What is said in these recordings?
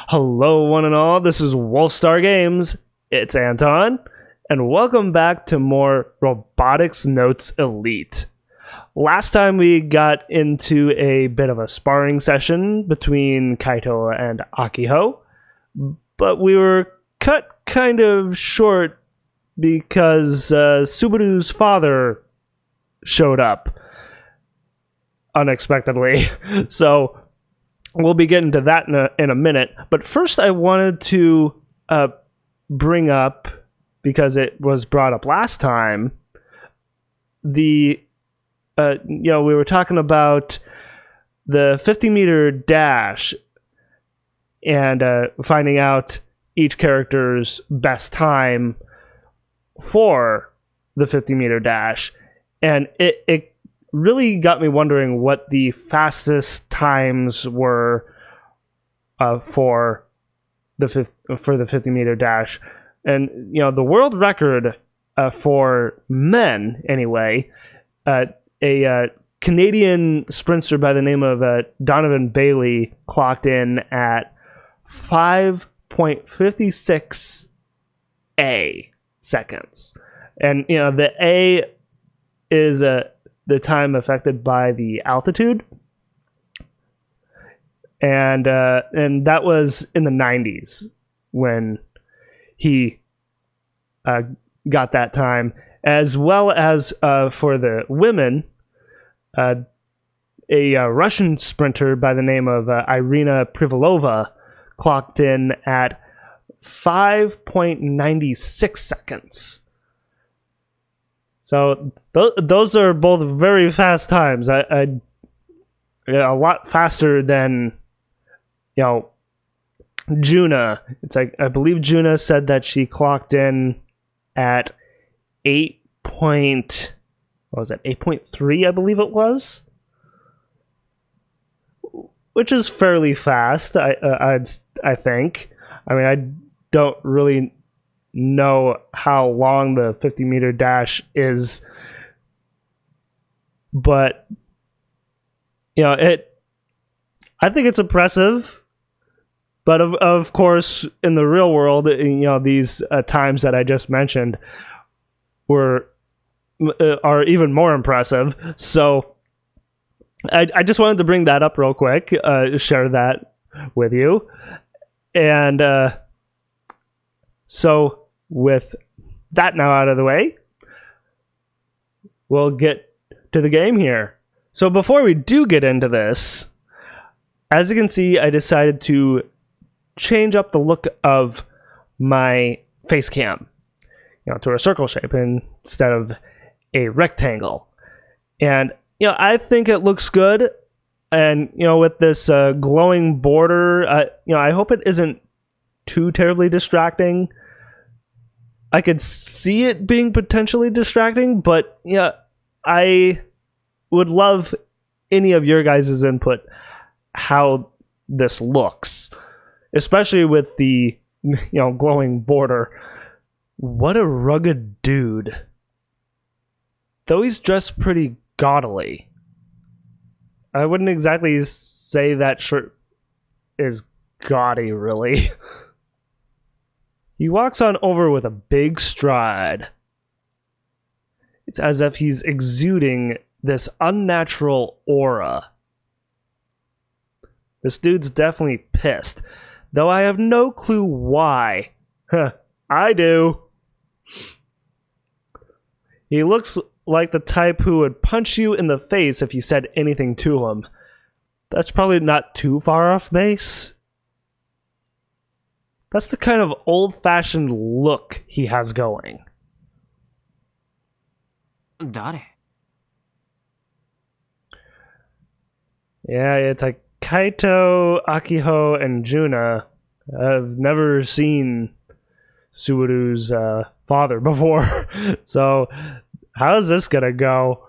Hello, one and all. This is Wolfstar Games. It's Anton, and welcome back to more Robotics Notes Elite. Last time we got into a bit of a sparring session between Kaito and Akiho, but we were cut kind of short because Subaru's father showed up unexpectedly. So we'll be getting to that in a minute. But first I wanted to bring up, because it was brought up last time, we were talking about the 50-meter dash and finding out each character's best time for the 50-meter dash. And it really got me wondering what the fastest times were for the 50-meter dash. And, the world record for men, anyway, a Canadian sprinter by the name of Donovan Bailey clocked in at 5.56 seconds. And, the A is the time affected by the altitude. And that was in the 90s when he got that time. As well as for the women, a Russian sprinter by the name of Irina Privalova clocked in at 5.96 seconds. So those are both very fast times. A lot faster than, Juna. It's like, I believe Juna said that she clocked in at 8.3, I believe it was, which is fairly fast. I think. I mean, I don't really know how long the 50-meter dash is, but I think it's impressive. But of course, in the real world, these times that I just mentioned are even more impressive. So I just wanted to bring that up real quick, share that with you. And so with that now out of the way, we'll get to the game here. So before we do get into this, as you can see, I decided to change up the look of my face cam, to a circle shape instead of a rectangle. And, I think it looks good. And, with this glowing border, I hope it isn't too terribly distracting. I could see it being potentially distracting, but I would love any of your guys' input how this looks, especially with the glowing border. What a rugged dude. Though he's dressed pretty gaudily, I wouldn't exactly say that shirt is gaudy, really. He walks on over with a big stride. It's as if he's exuding this unnatural aura. This dude's definitely pissed, though I have no clue why. I do. He looks like the type who would punch you in the face if you said anything to him. That's probably not too far off base. That's the kind of old-fashioned look he has going. Dare? Yeah, it's like Kaito, Akiho, and Juna. I've never seen Subaru's father before. So, how's this gonna go?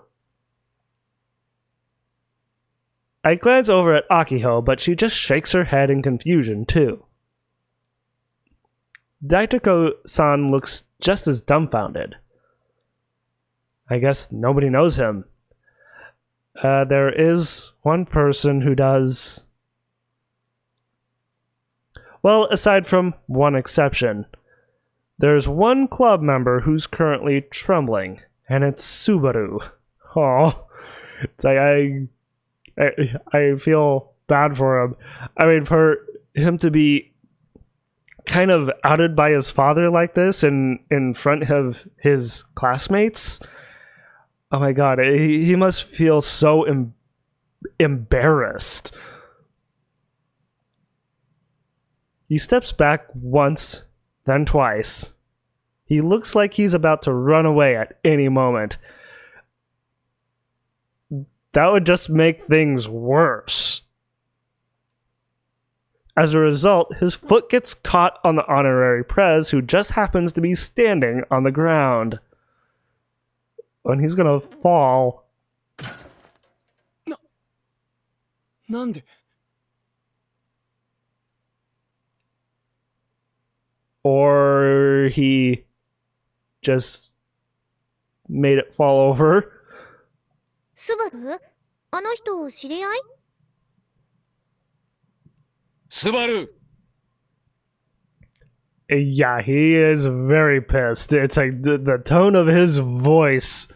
I glance over at Akiho, but she just shakes her head in confusion, too. Daitoko-san looks just as dumbfounded. I guess nobody knows him. There is one person who does. Well, aside from one exception. There's one club member who's currently trembling, and it's Subaru. Oh, it's like I feel bad for him. I mean, for him to be kind of outed by his father like this in front of his classmates. Oh my god, he must feel so embarrassed. He steps back once, then twice. He looks like he's about to run away at any moment. That would just make things worse. As a result, his foot gets caught on the honorary prez, who just happens to be standing on the ground. And he's gonna fall. Nande? Or he just made it fall over. Subaru? あの人知り合い? Subaru! Yeah, he is very pissed. It's like the tone of his voice.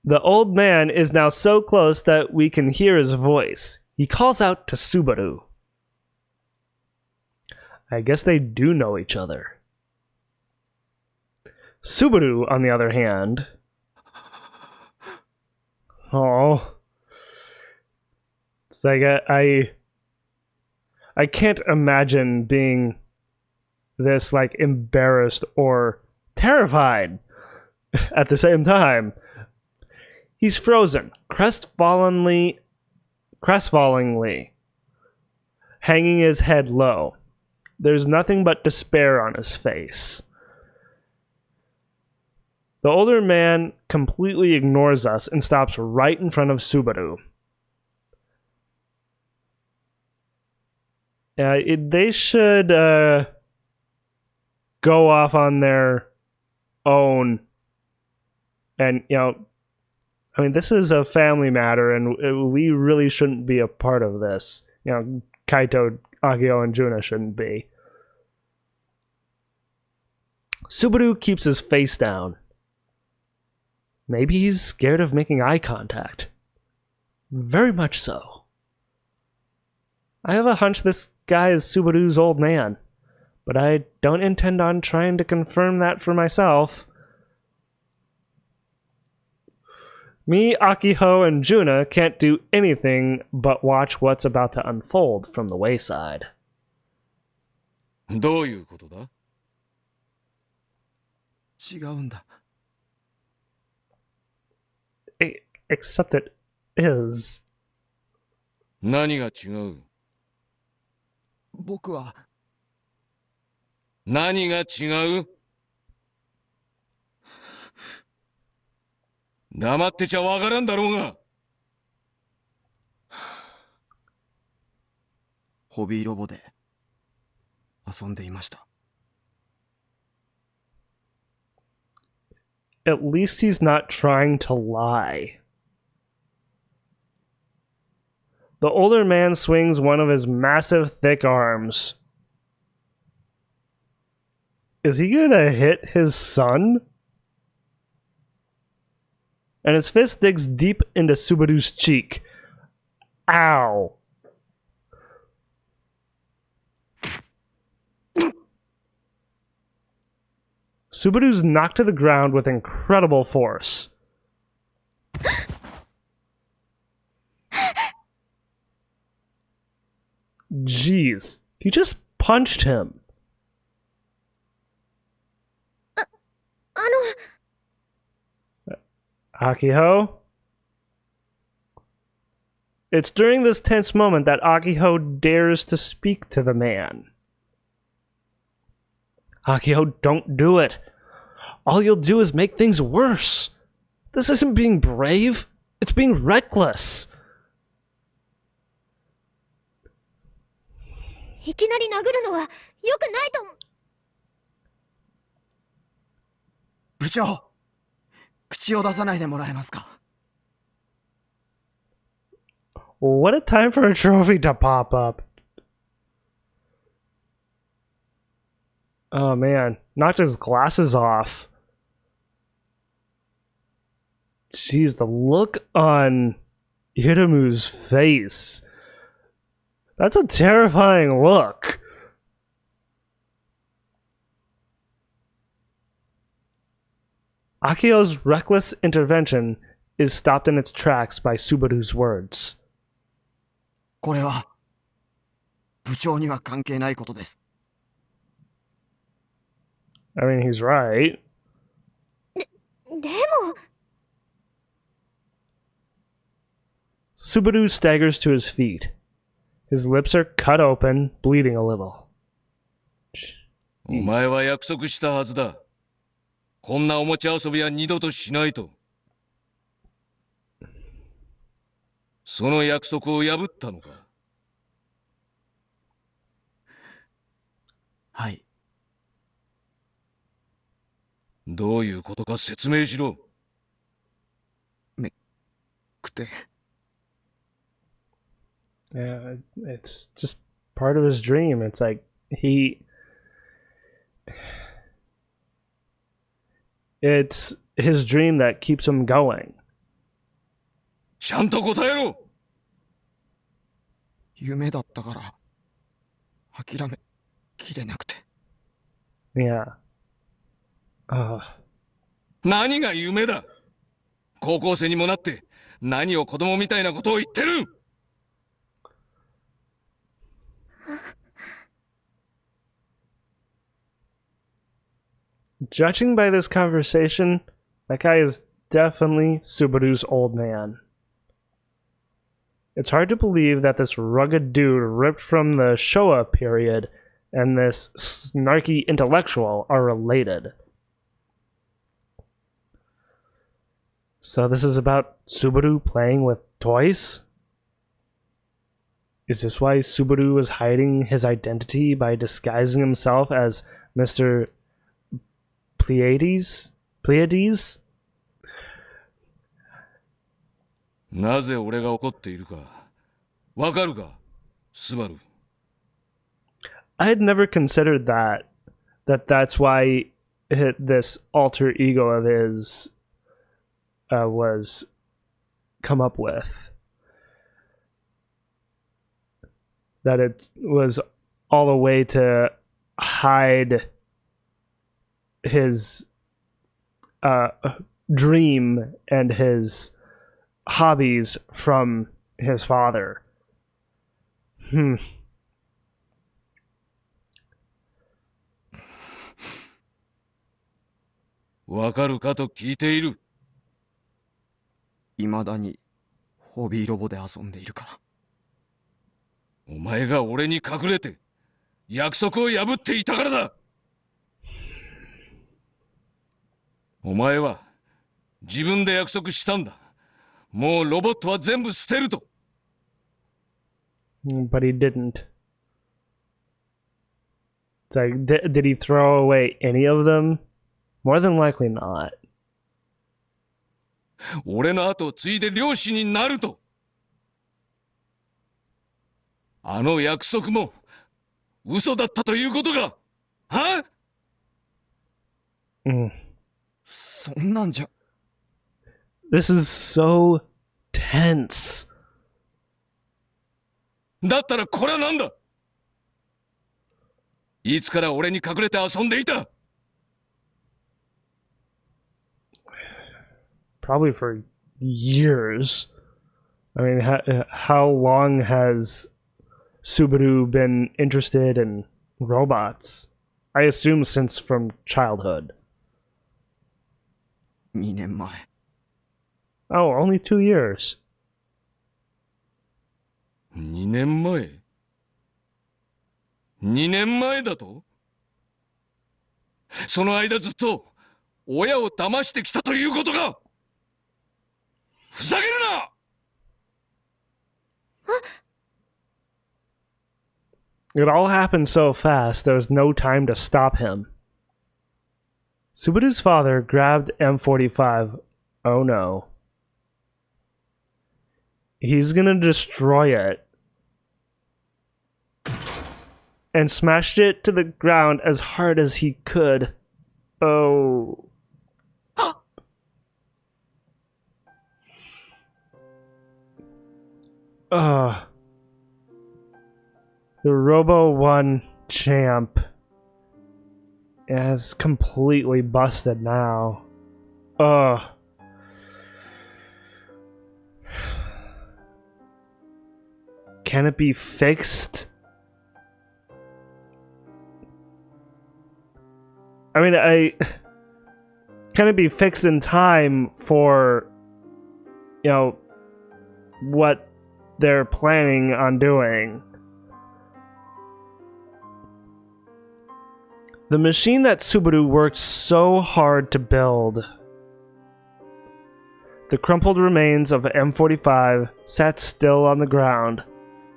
The old man is now so close that we can hear his voice. He calls out to Subaru. I guess they do know each other. Subaru, on the other hand... Oh... It's like I can't imagine being this, like, embarrassed or terrified at the same time. He's frozen, crestfallenly, hanging his head low. There's nothing but despair on his face. The older man completely ignores us and stops right in front of Subaru. They should go off on their own. And, you know, I mean, this is a family matter, and we really shouldn't be a part of this. You know, Kaito, Akio, and Juna shouldn't be. Subaru keeps his face down. Maybe he's scared of making eye contact. Very much so. I have a hunch this guy is Subaru's old man, but I don't intend on trying to confirm that for myself. Me, Akiho, and Juna can't do anything but watch what's about to unfold from the wayside. どういうことだ? 違うんだ. Except it is. 何が違う? 僕は何が違う? 黙ってちゃわからんだろうが。ホビーロボで遊んでいました。At least he's not trying to lie. The older man swings one of his massive, thick arms. Is he gonna hit his son? And his fist digs deep into Subaru's cheek. Ow. Subaru's knocked to the ground with incredible force. Jeez, he just punched him. Akiho? It's during this tense moment that Akiho dares to speak to the man. Akiho, don't do it. All you'll do is make things worse. This isn't being brave. It's being reckless. いきなり殴るのは良くないと思う。部長、口を出さないでもらえますか。What a time for a trophy to pop up. Oh man, knocked his glasses off. Jeez, the look on Hitomu's face. That's a terrifying look. Akio's reckless intervention is stopped in its tracks by Subaru's words. これは部長には関係ないことです。 I mean, he's right. でも Subaru staggers to his feet. His lips are cut open, bleeding a little. お前は約束したはずだ。こんなおもちゃ遊びは二度としないと。その約束を破ったのか。はい。どういうことか説明しろ。くて。 Yeah, it's just part of his dream. It's like it's his dream that keeps him going. ちゃんと答えろ。夢だったから諦めきれなくて。 Yeah. 何が夢だ。高校生にもなって何を子供みたいなことを言ってる。Judging by this conversation, that guy is definitely Subaru's old man. It's hard to believe that this rugged dude ripped from the Showa period and this snarky intellectual are related. So this is about Subaru playing with toys? Is this why Subaru is hiding his identity by disguising himself as Mr. Pleiades? なぜ俺が怒っているかわかるか、スバル。I had never considered that's why this alter ego of his was come up with. That it was all a way to hide his dream and his hobbies from his father. わかるかと聞いている。未だにホビーロボで遊んでいるから。お前が俺に隠れて約束を破っていたからだ。お前は自分で約束したんだ。もうロボットは全部捨てると。But he didn't. It's like, did he throw away any of them? More than likely not. 俺の後を継いで漁師になると。あの約束も嘘だったということか。は？そんなんじゃ。This is so tense. だったらこれはなんだ。いつから俺に隠れて遊んでいた。Probably for years. I mean, how long has Subaru been interested in robots? I assume since from childhood. 2年前。 Oh, only 2 years. 2年前 ?2 年前だと？その間ずっと親を騙してきたということか。ふざけるな！ It all happened so fast, there was no time to stop him. Subaru's father grabbed M45. Oh no. He's gonna destroy it. and smashed it to the ground as hard as he could. Oh. Ugh. The Robo 1 champ is completely busted now. Ugh. Can it be fixed? I mean, can it be fixed in time for, you know, what they're planning on doing? The machine that Subaru worked so hard to build. The crumpled remains of the M45 sat still on the ground,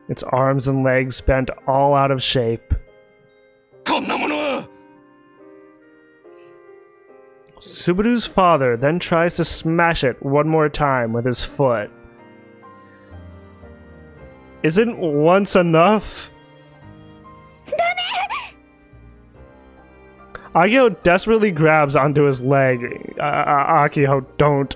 its arms and legs bent all out of shape. Subaru's father then tries to smash it one more time with his foot. Isn't once enough? Akio desperately grabs onto his leg. Akio, don't.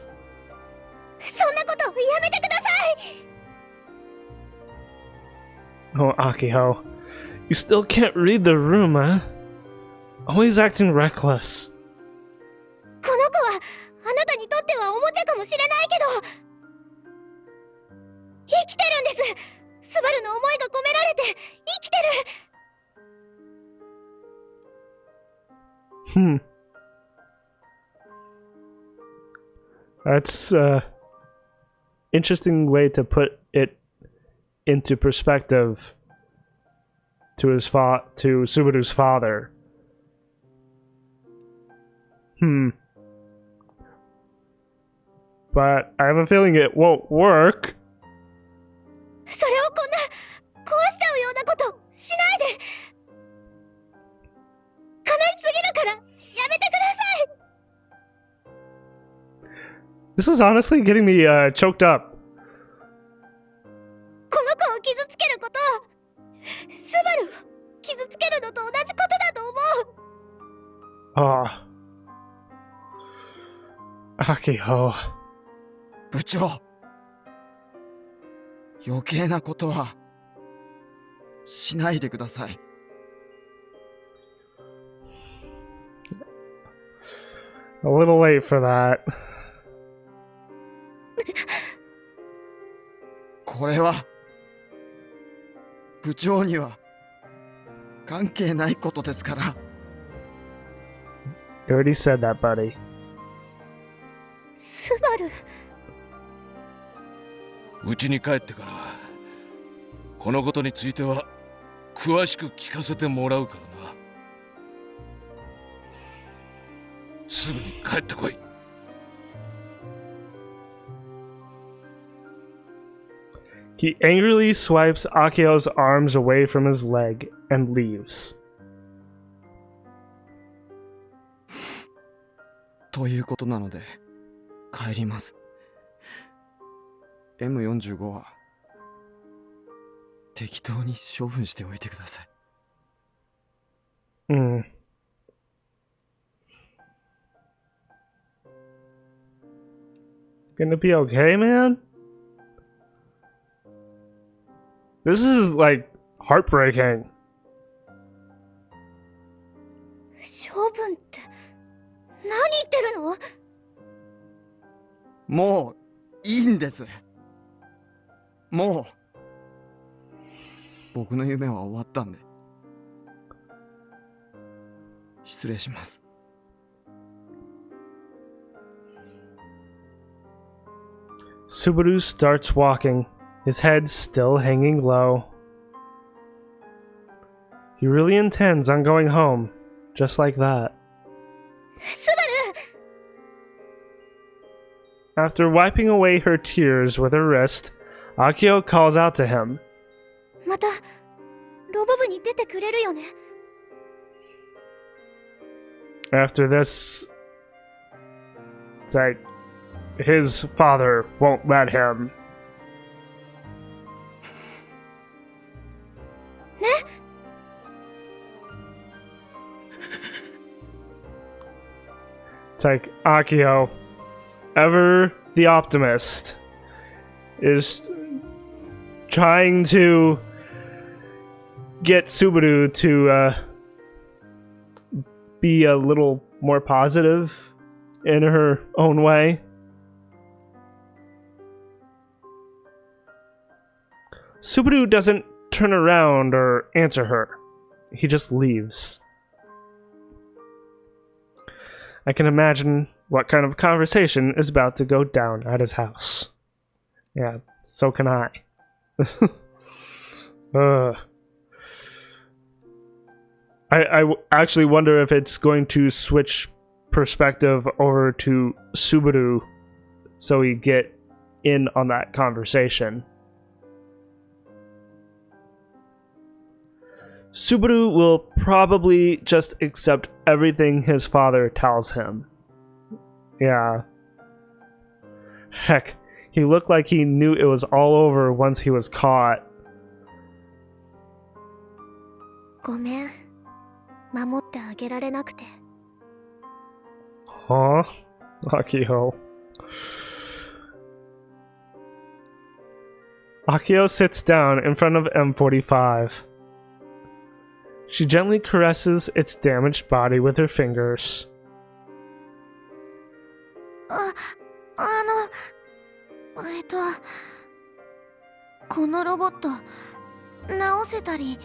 Oh, Akio. You still can't read the room, huh? Always acting reckless. That's interesting way to put it into perspective to Subaru's father. But I have a feeling it won't work. This is honestly getting me choked up. Oh. Akio. 部長、余計なことはしないでください。A little late for that. これは部長には関係ないことですから。You already said that, buddy. スバル。家に帰ってからこのことについては詳しく聞かせてもらうからな。すぐに帰ってこい。He angrily swipes Akio's arms away from his leg and leaves. ということなので帰ります。M45 は適当に処分しておいてください。Gonna be okay, man? This is like heartbreaking. 処分って何言ってるの？もういいんです。もう僕の夢は終わったんで。失礼します。Subaru starts walking, his head still hanging low. He really intends on going home, just like that. スバル！ After wiping away her tears with her wrist, Akio calls out to him. またロボ部に出てくれるよね？ After this, it's like his father won't let him. ね？ like Akio, ever the optimist, is trying to get Subaru to be a little more positive in her own way. Subaru doesn't turn around or answer her. He just leaves. I can imagine what kind of conversation is about to go down at his house. Yeah, so can I. I actually wonder if it's going to switch perspective over to Subaru so we get in on that conversation. Subaru will probably just accept everything his father tells him. Yeah. Heck, he looked like he knew it was all over once he was caught. ごめん。守ってあげられなくて。Huh? Akio. Akio sits down in front of M45. She gently caresses its damaged body with her fingers. このロボット直せたり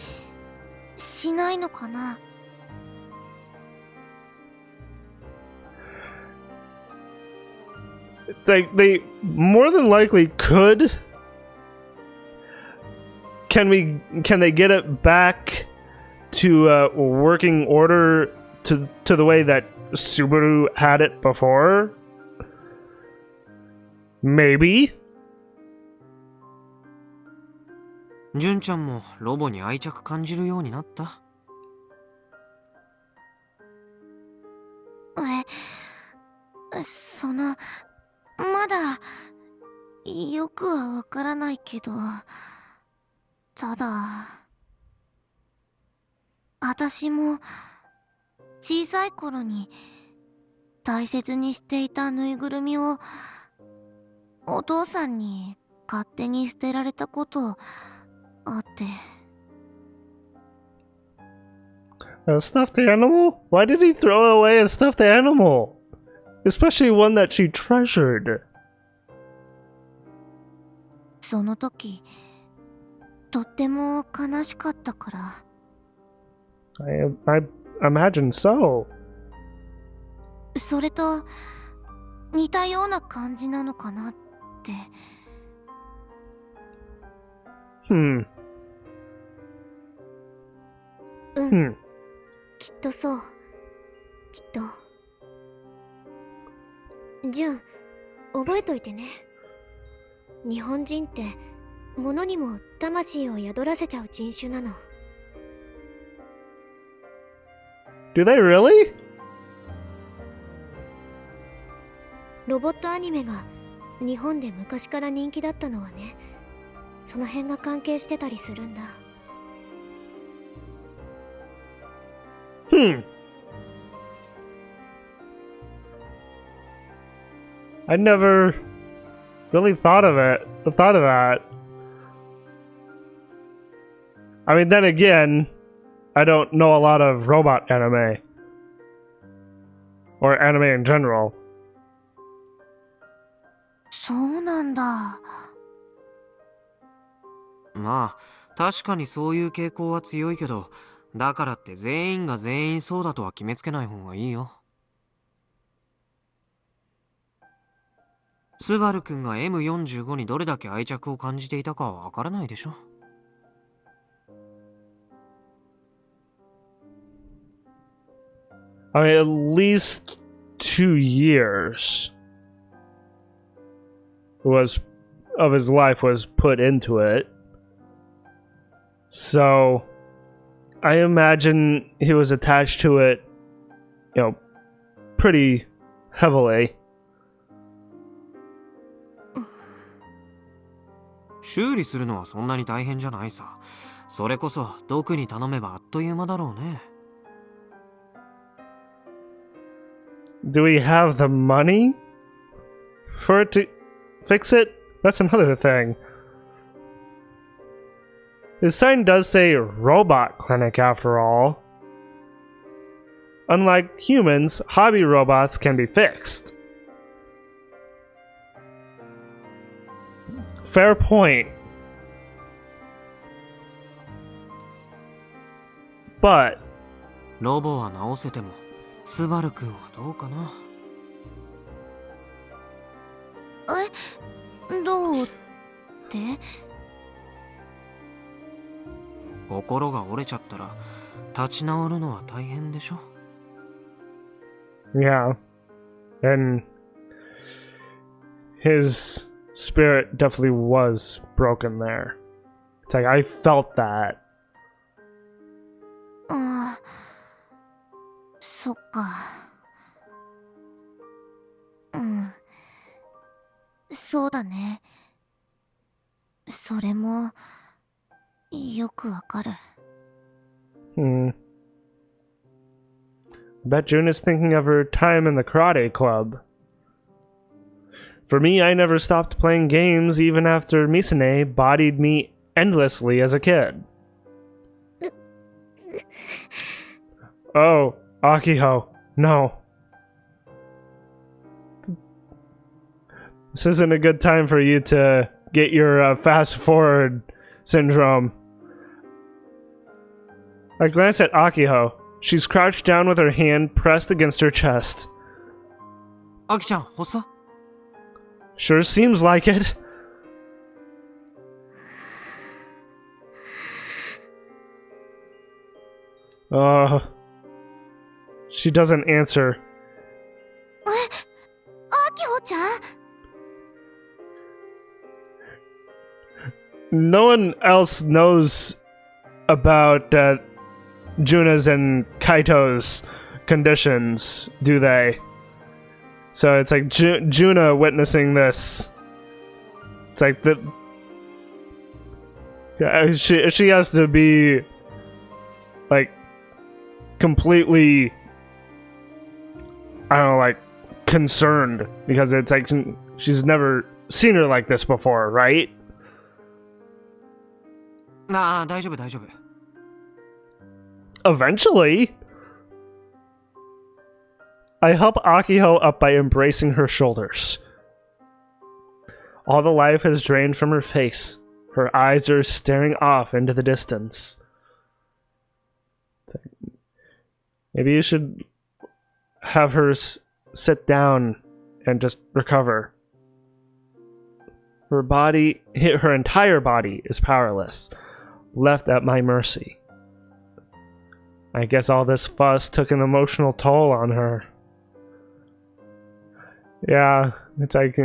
しないのかな? It's like they more than likely could. Can they get it back to working order to the way that Subaru had it before? Maybe. 純ちゃんもロボに愛着感じるようになった？まだよくはわからないけど、ただ私も小さい頃に大切にしていたぬいぐるみをお父さんに勝手に捨てられたことあって。A stuffed animal? Why did he throw away a stuffed animal? Especially one that she treasured. その時とっても悲しかったから。I imagine so. それと似たような感じなのかなって。きっとそう。きっと。ジュン、覚えといてね。日本人って物にも魂を宿らせちゃう人種なの。Do they really? ロボットアニメが日本で昔から人気だったのはね、その辺が関係してたりするんだ。I never really thought of that. I mean, then again, I don't know a lot of robot anime. Or anime in general. そうなんだ。まあ確かにそういう傾向は強いけど、だからって全員が全員そうだとは決めつけない方がいいよ。スバル君が M45 にどれだけ愛着を感じていたかはわからないでしょ。I mean, at least 2 years of his life was put into it. So I imagine he was attached to it, pretty heavily. 修理するのはそんなに大変じゃないさ。それこそドクに頼めばあっという間だろうね。do we have the money for it to fix it? That's another thing. His sign does say robot clinic after all. Unlike humans, hobby robots can be fixed. Fair point. But ロボは直せても、スバル君はどうかな。どうって？心が折れちゃったら立ち直るのは大変でしょ。yeah, and his spirit definitely was broken there. It's like I felt that. そっか。そうだね。それもよくわかる。Bet June is thinking of her time in the karate club. For me, I never stopped playing games even after Misane bodied me endlessly as a kid. Oh, Akiho, no. This isn't a good time for you to get your fast forward syndrome. I glance at Akiho. She's crouched down with her hand pressed against her chest. アキちゃん、発作？ Sure seems like it. She doesn't answer. アキホちゃん？ No one else knows about Juna's and Kaito's conditions, do they? So it's like Juna witnessing this. It's like the yeah, she has to be like completely, I don't know, like concerned because it's like she's never seen her like this before, right? ああ、大丈夫大丈夫。Eventually, I help Akiho up by embracing her shoulders. All the life has drained from her face. Her eyes are staring off into the distance. Maybe you should have her sit down and just recover. Her entire body is powerless, left at my mercy. I guess all this fuss took an emotional toll on her. Yeah, it's like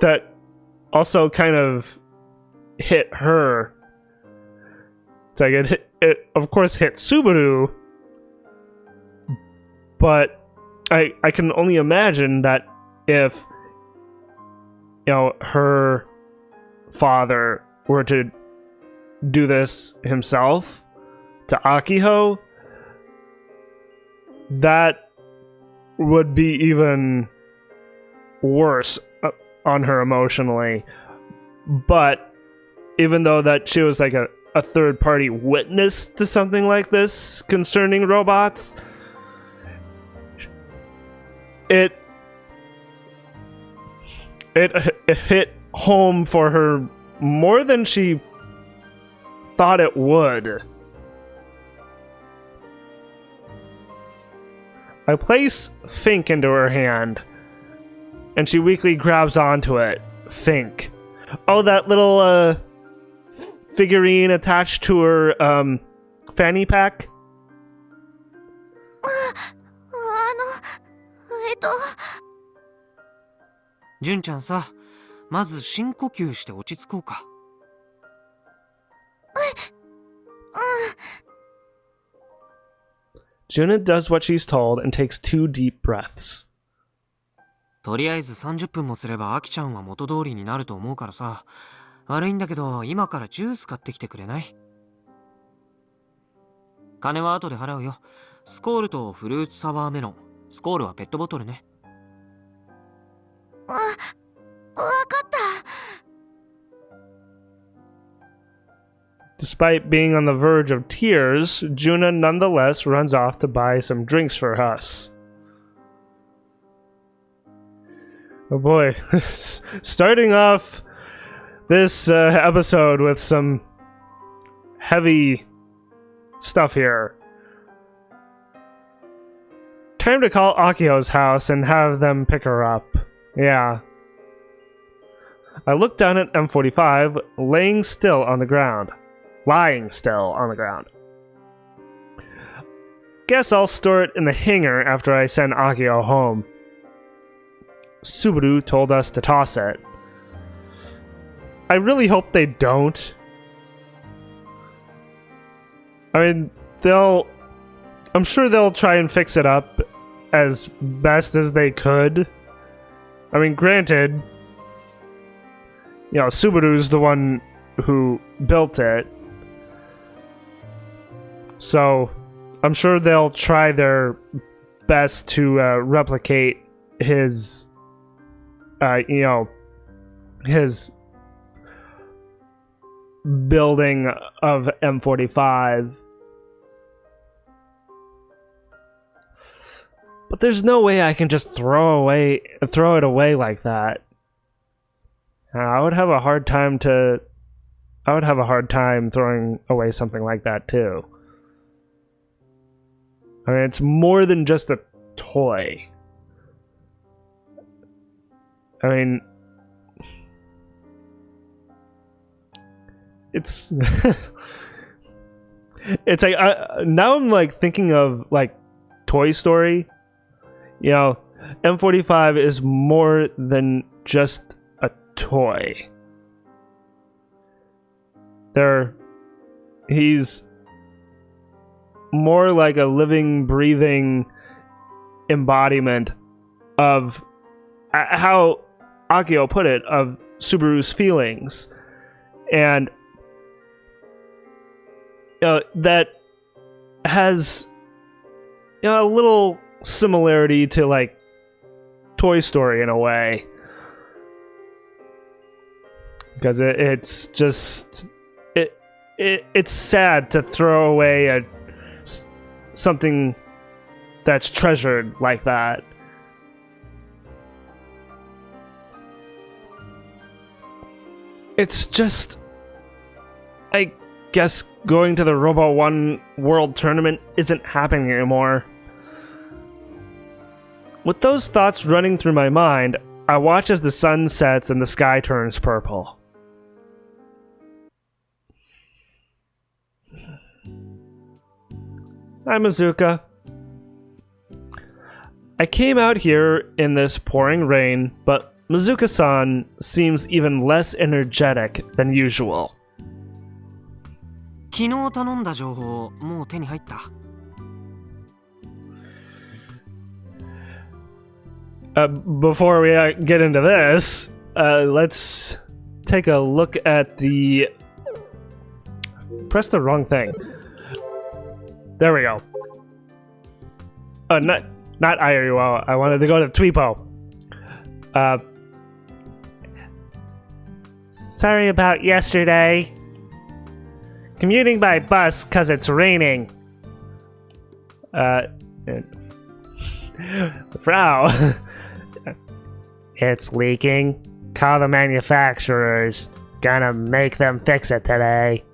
that also kind of hit her. It's like it of course hit Subaru, but I can only imagine that if, you know, her father were to do this himself to Akiho, that would be even worse on her emotionally. But even though that she was like a third party witness to something like this concerning robots, it hit home for her more than she thought it would. I place Fink into her hand, and she weakly grabs onto it. Fink. Oh, that little figurine attached to her fanny pack? 純ちゃんさ、まず深呼吸して落ち着こうか。Juna does what she's told and takes 2 deep breaths. とりあえず30分もすればアキちゃんは元通りになると思うからさ。悪いんだけど今からジュース買ってきてくれない？金は後で払うよ。スコールとフルーツサワーメロン。スコールはペットボトルね。わかった。Despite being on the verge of tears, Juna nonetheless runs off to buy some drinks for us. Oh boy, starting off this episode with some heavy stuff here. Time to call Akio's house and have them pick her up. Yeah. I looked down at M45, lying still on the ground. Guess I'll store it in the hangar after I send Akio home. Subaru told us to toss it. I really hope they don't. I mean, I'm sure they'll try and fix it up as best as they could. I mean, granted, you know, Subaru's the one who built it. So, I'm sure they'll try their best to replicate his, his building of M45. But there's no way I can just throw it away like that. I would have a hard time throwing away something like that too. I mean, it's more than just a toy. I mean, it's it's like now I'm like thinking of like Toy Story. You know, M45 is more than just a toy. He's more like a living, breathing embodiment of how Akio put it, of Subaru's feelings. And that has a little similarity to like Toy Story in a way. Because it's just it's sad to throw away something that's treasured like that. It's just, I guess going to the Robo 1 World Tournament isn't happening anymore. With those thoughts running through my mind, I watch as the sun sets and the sky turns purple. Hi, Mizuka. I came out here in this pouring rain, but Mizuka-san seems even less energetic than usual. 昨日頼んだ情報もう手に入った。Before we get into this, let's take a look at the... Press the wrong thing. There we go. Not IRUO. I wanted to go to Tweepo. Sorry about yesterday. Commuting by bus cause it's raining. Frau. It's leaking. Call the manufacturers. Gonna make them fix it today.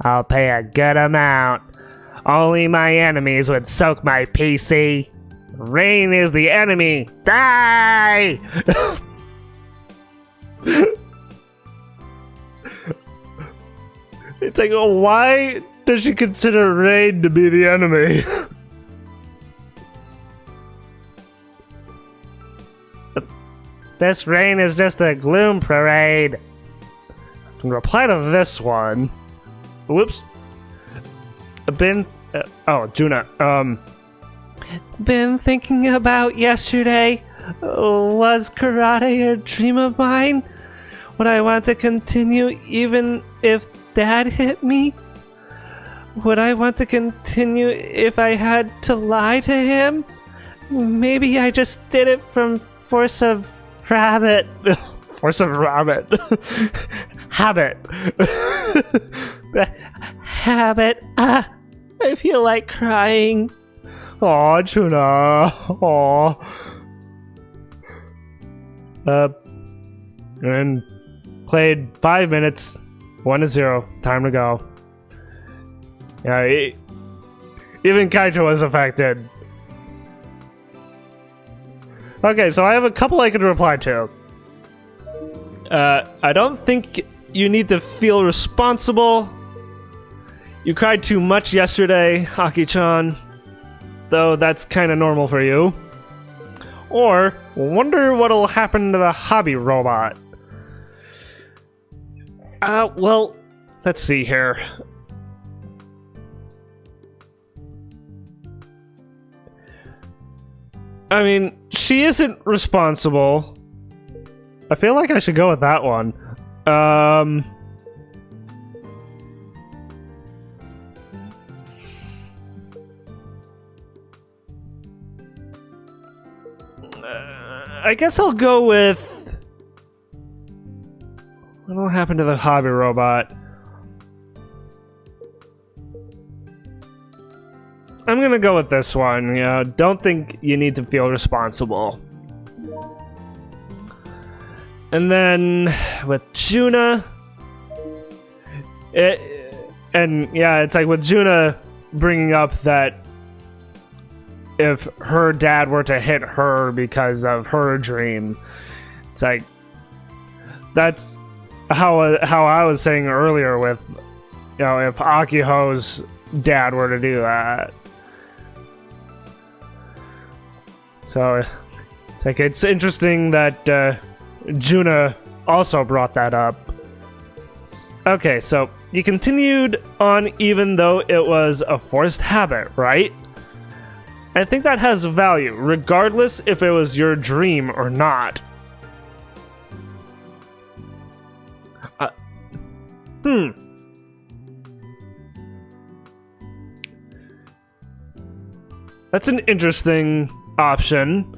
I'll pay a good amount. Only my enemies would soak my PC. Rain is the enemy. Die! It's like, oh, why does she consider rain to be the enemy? This rain is just a gloom parade. In reply to this one... Whoops. Juna. Been thinking about yesterday. Was karate a dream of mine? Would I want to continue even if Dad hit me? Would I want to continue if I had to lie to him? Maybe I just did it from force of habit. Force of rabbit. Habit. Habit. I feel like crying. Aw, Chuna. Aw. And played 5 minutes. 1-0. Time to go. Yeah, even Kaito was affected. Okay, so I have a couple I could reply to. I don't think you need to feel responsible. You cried too much yesterday, Aki-chan. Though that's kind of normal for you. Or, wonder what'll happen to the hobby robot. Well, let's see here. I mean, she isn't responsible. I feel like I should go with that one. I guess I'll go with... What'll happen to the hobby robot? I'm gonna go with this one, you know, don't think you need to feel responsible. And then with Juna, it's like with Juna bringing up that if her dad were to hit her because of her dream, it's like that's how I was saying earlier with, you know, if Akiho's dad were to do that. So it's like it's interesting that Juna also brought that up. Okay, so you continued on even though it was a forced habit, right? I think that has value, regardless if it was your dream or not. That's an interesting option.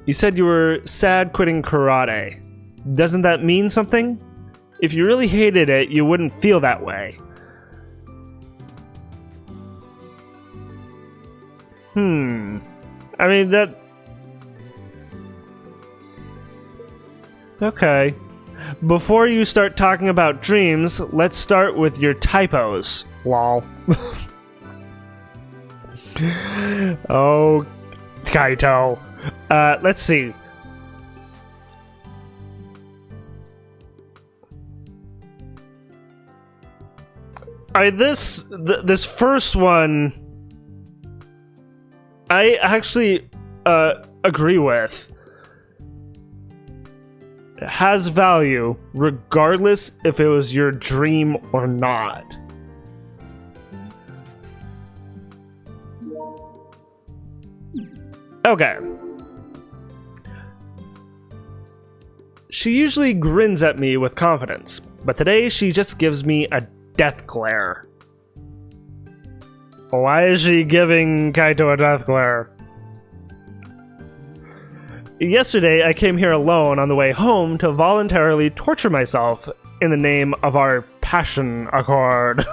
You said you were sad quitting karate. Doesn't that mean something? If you really hated it, you wouldn't feel that way. I mean, that... Okay. Before you start talking about dreams, let's start with your typos. Lol. Oh, Kaito. Let's see. This first one, I actually agree with. It has value, regardless if it was your dream or not. Okay. She usually grins at me with confidence, but today she just gives me a death glare. Why is she giving Kaito a death glare? Yesterday, I came here alone on the way home to voluntarily torture myself in the name of our passion accord.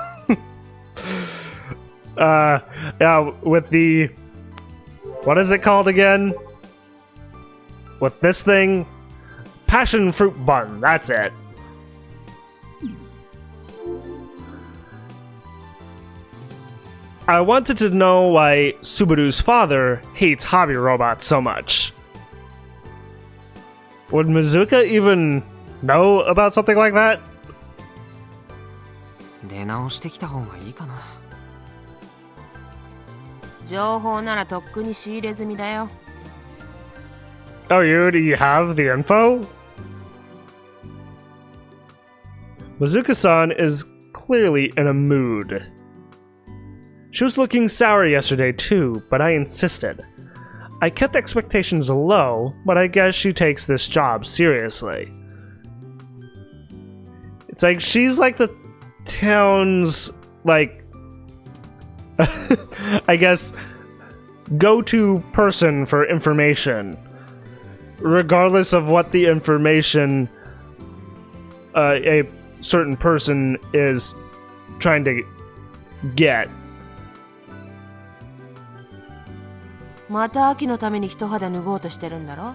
Yeah, with the... What is it called again? With this thing? Passion fruit bun, that's it. I wanted to know why Subaru's father hates hobby robots so much. Would Mizuka even know about something like that? 出直してきた方がいいかな。情報ならとっくに仕入れ済みだよ。Oh, you have the info? Mizuka-san is clearly in a mood. She was looking sour yesterday too, but I insisted. I kept expectations low, but I guess she takes this job seriously. It's like she's like the town's like, I guess, go-to person for information, regardless of what the information a certain person is trying to get. また秋のために一肌脱ごうとしてるんだろ？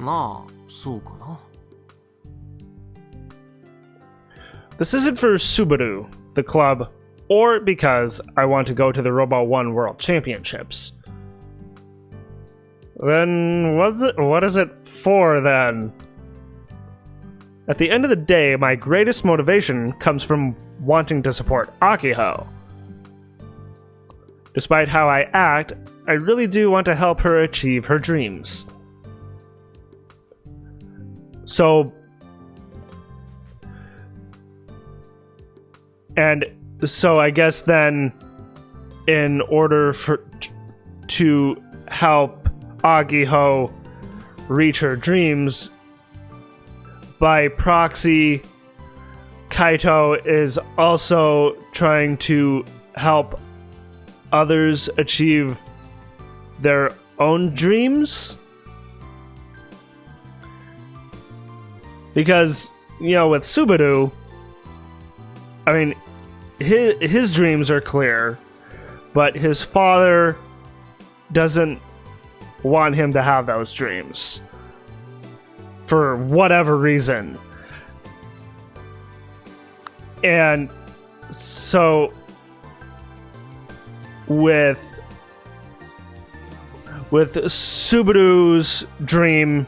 まあ、そうかな。This isn't for Subaru, the club, or because I want to go to the Robot 1 World Championships. Then what is it for then? At the end of the day, my greatest motivation comes from wanting to support Akiho. Despite how I act, I really do want to help her achieve her dreams. So I guess then, in order to help Akiho reach her dreams, by proxy, Kaito is also trying to help others achieve their own dreams? Because, you know, with Subaru, I mean, his dreams are clear, but his father doesn't want him to have those dreams. For whatever reason. And so with Subaru's dream,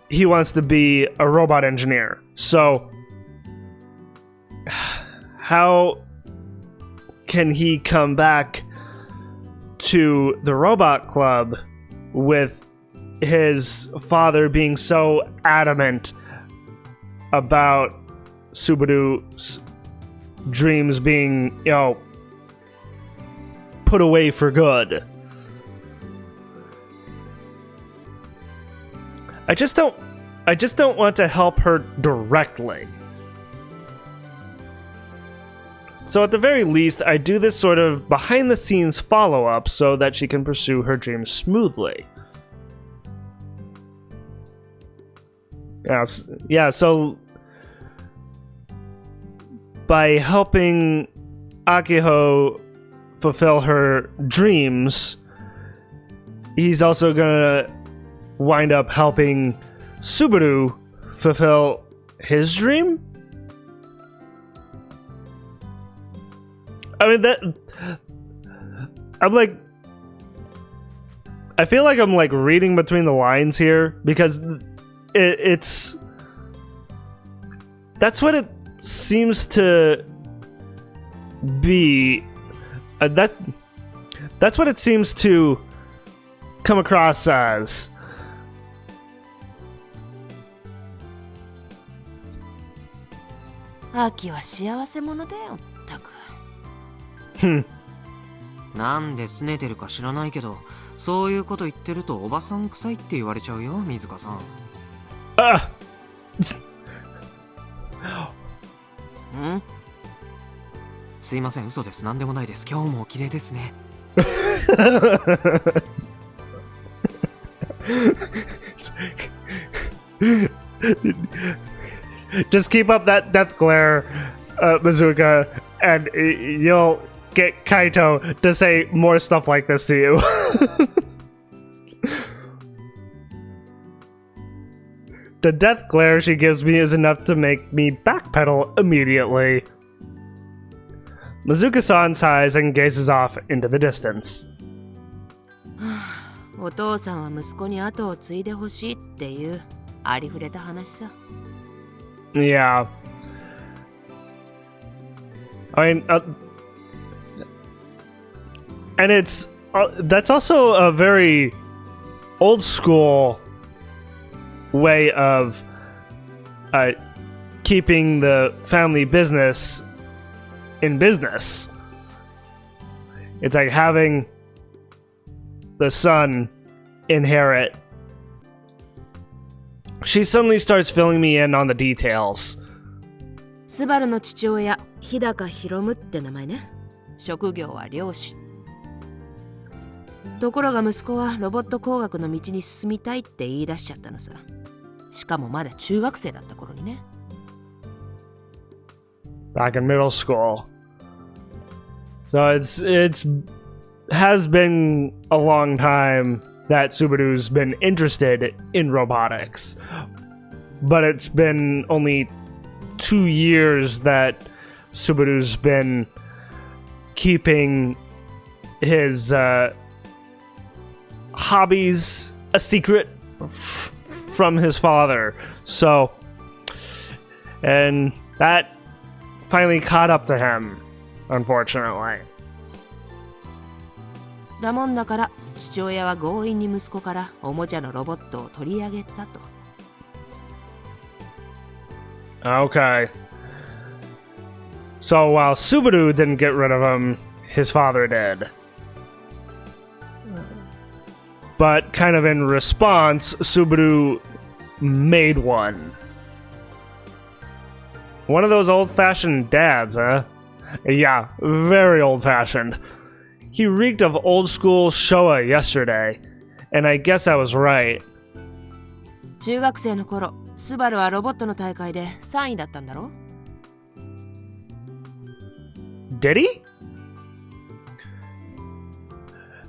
he wants to be a robot engineer. So how can he come back to the robot club with his father being so adamant about Subaru's dreams being, you know, put away for good? I just don't want to help her directly. So at the very least, I do this sort of behind-the-scenes follow-up so that she can pursue her dreams smoothly. Yeah, so by helping Akiho fulfill her dreams, he's also gonna wind up helping Subaru fulfill his dream? I mean, I feel like I'm like reading between the lines here, because it's that's what it seems to be. That's what it seems to come across as. Aki は幸せ者だよ、たく。なんで拗ねてるか知らないけど、そういうこと言ってるとおばさん臭いって言われちゃうよ、水香さん。あん？すいません、嘘です。なんでもないです。今日もお綺麗ですね。Just keep up that death glare, Mizuka, and you'll get Kaito to say more stuff like this to you. The death glare she gives me is enough to make me backpedal immediately. Mizuka-san sighs and gazes off into the distance. お父さんは息子に後を継いでほしいっていうありふれた話さ。Yeah. I mean, and it's that's also a very old school way of keeping the family business in business. It's like having the son inherit. She suddenly starts filling me in on the details スバルの父親、日高博夢って名前ね。職業は漁師。ところが息子はロボット工学の道に進みたいって言い出しちゃったのさ。しかもまだ中学生だった頃にね。Back in middle school. So it's has been a long time that Subaru's been interested in robotics. But it's been only 2 years that Subaru's been keeping his hobbies a secret from his father. So, and that finally caught up to him, unfortunately. だもんだから父親は強引に息子からおもちゃのロボットを取り上げたと。Okay. So while Subaru didn't get rid of him, his father did. But kind of in response, Subaru made one. One of those old-fashioned dads, huh? Yeah, very old-fashioned. He reeked of old-school Showa yesterday, and I guess I was right. 中学生の頃、スバルはロボットの大会で3位だったんだろ？ Did he?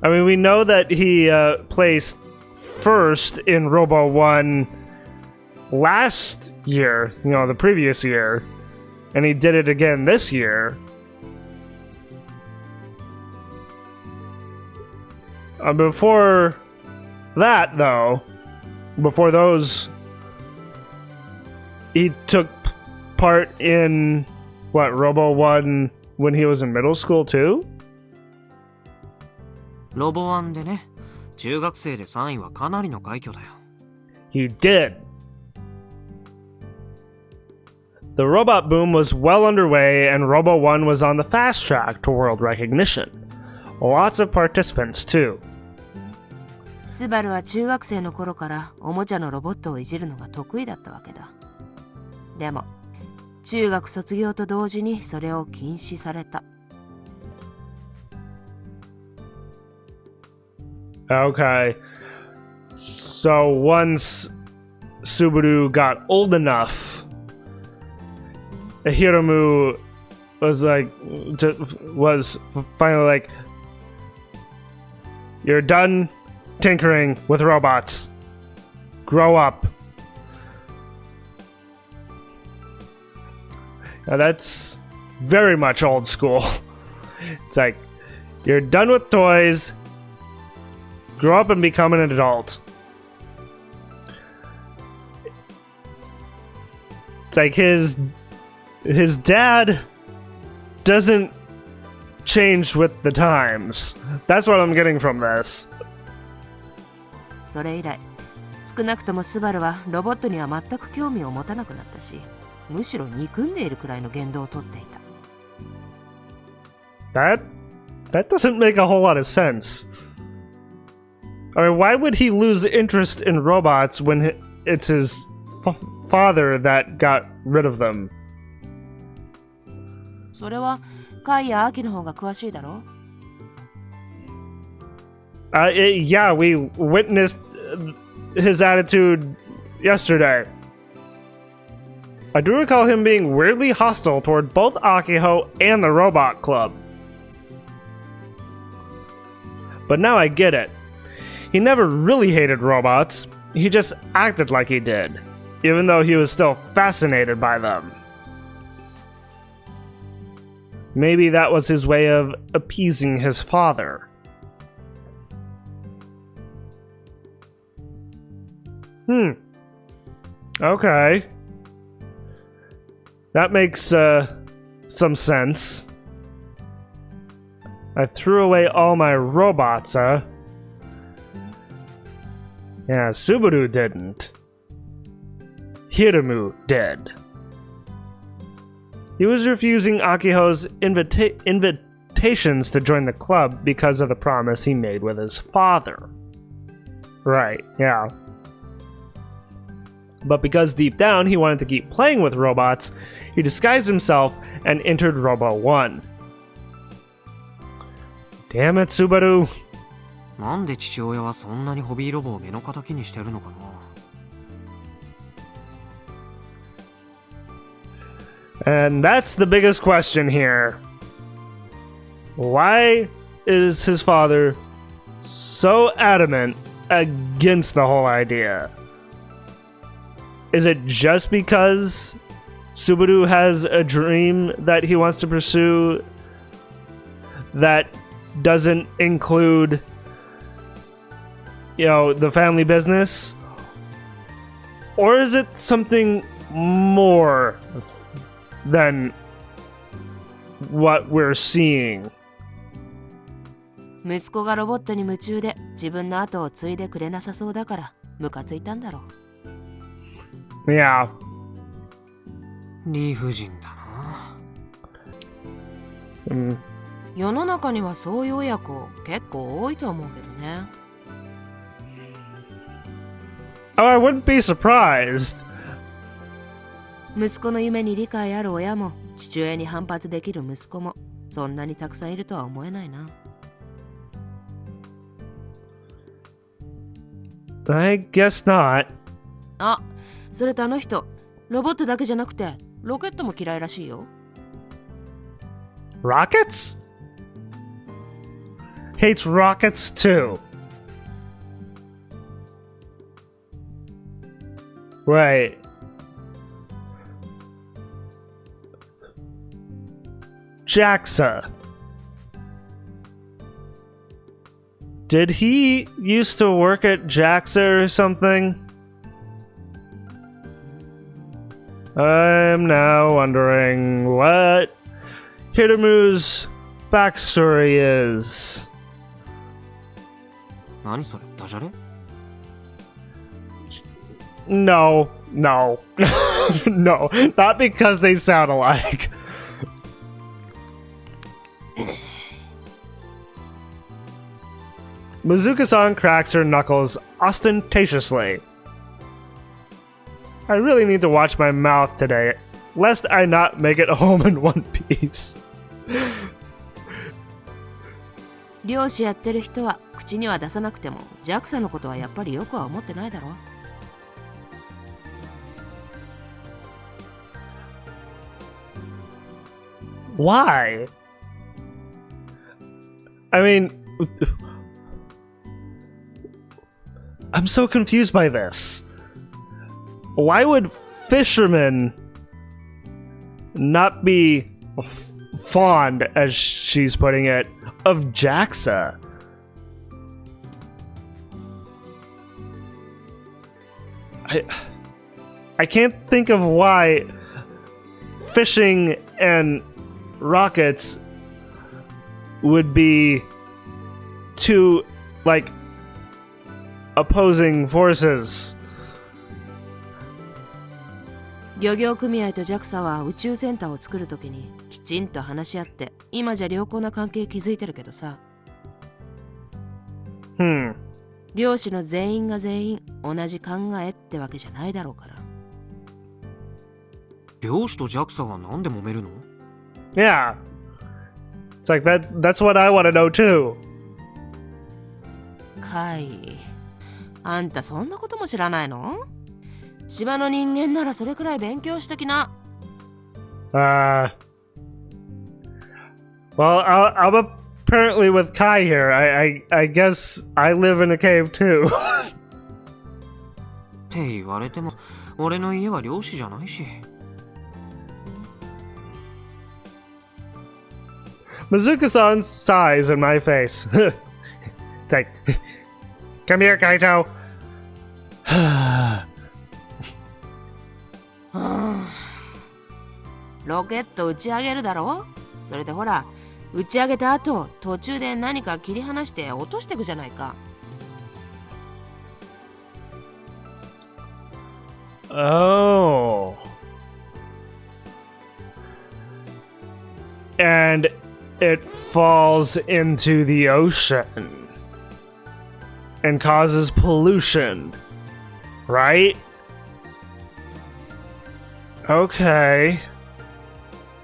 I mean, we know that he placed first in Robo 1 last year, you know, the previous year, and he did it again this year. Before that, though, before those, he took part in, what, Robo 1 when he was in middle school, too? ロボ1でね、中学生で3位はかなりの快挙だよ。He did. The robot boom was well underway, and Robo 1 was on the fast track to world recognition. Lots of participants, too. スバルは中学生の頃からおもちゃのロボットをいじるのが得意だったわけだ。でも、中学卒業と同時にそれを禁止された。Okay. So once Subaru got old enough, Hiromu was finally like, "You're done tinkering with robots. Grow up." Now that's very much old school. It's like, you're done with toys. Grow up and become an adult. It's like his dad doesn't change with the times. That's what I'm getting from this. それ以来、少なくともスバルはロボットには全く興味を持たなくなったし、むしろ憎んでいるくらいの言動をとっていた。That doesn't make a whole lot of sense. I mean, why would he lose interest in robots when it's his father that got rid of them? それはカイやアキの方が詳しいだろ？ Yeah, we witnessed his attitude yesterday. I do recall him being weirdly hostile toward both Akiho and the Robot Club. But now I get it. He never really hated robots, he just acted like he did, even though he was still fascinated by them. Maybe that was his way of appeasing his father. Okay. That makes some sense. I threw away all my robots, huh? Yeah, Subaru didn't. Hiromu did. He was refusing Akiho's invitations to join the club because of the promise he made with his father. Right, yeah. But because deep down he wanted to keep playing with robots, he disguised himself and entered Robo 1. Damn it, Subaru. なんで父親はそんなにホビーロボを目の敵にしてるのかな。 And that's the biggest question here. Why is his father so adamant against the whole idea? Is it just because Subaru has a dream that he wants to pursue that doesn't include, the family business? Or is it something more than what we're seeing? 息子がロボットに夢中で自分の後を継いでくれなさそうだからムカついたんだろう。Yeah. 理不尽だな。世の中にはそういう親子結構多いと思うけどね。Oh, I wouldn't be surprised. 息子の夢に理解ある親も父親に反発できる息子もそんなにたくさんいるとは思えないな。I guess not. あ、それとあの人、ロボットだけじゃなくてロケットも嫌いらしいよ。Rockets? Hates rockets too. Right. JAXA. Did he used to work at JAXA or something? I'm now wondering what Hidemu's backstory is. 何それ、ダジャレ？ No. No, not because they sound alike. Mizuka-san cracks her knuckles ostentatiously. I really need to watch my mouth today, lest I not make it home in one piece. 漁師やってる人は口には出さなくても JAXA のことはやっぱりよくは思ってないだろ。Why? I mean, I'm so confused by this. Why would fishermen not be fond, as she's putting it, of JAXA? I can't think of why fishing and rockets would be two, like, opposing forces. 漁業組合と JAXA は宇宙センターを作るときにきちんと話し合って今じゃ良好な関係築いてるけどさ。漁師の全員が全員同じ考えってわけじゃないだろうから。漁師と JAXA がなんで揉めるの？ Yeah. It's like that's what I want to know too. はい。あんたそんなことも知らないの？島の人間ならそれくらい勉強しときな。Well, I'm apparently with Kai here. I guess I live in a cave too. って言われても、俺の家は漁師じゃないし。Mizuka-san sighs in my face. It's like, come here, Kaito. ロケット打ち上げるだろ？それでほら、打ち上げた後、途中で何か切り離して落としてくじゃないか。Oh. And it falls into the ocean and causes pollution, right? Okay.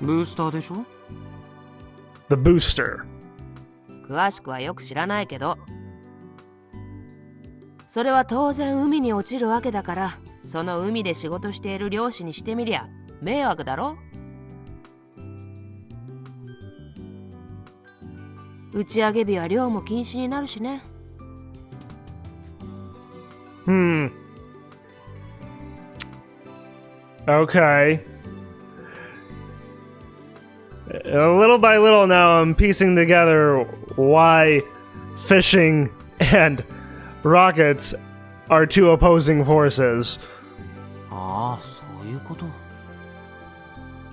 ブースターでしょ？ The booster. 詳しくはよく知らないけど、それは当然海に落ちるわけだから、その海で仕事している漁師にしてみりゃ迷惑だろ。打ち上げ日は漁も禁止になるしね。Okay. Little by little now I'm piecing together why fishing and rockets are two opposing forces. ああ、そういうこと。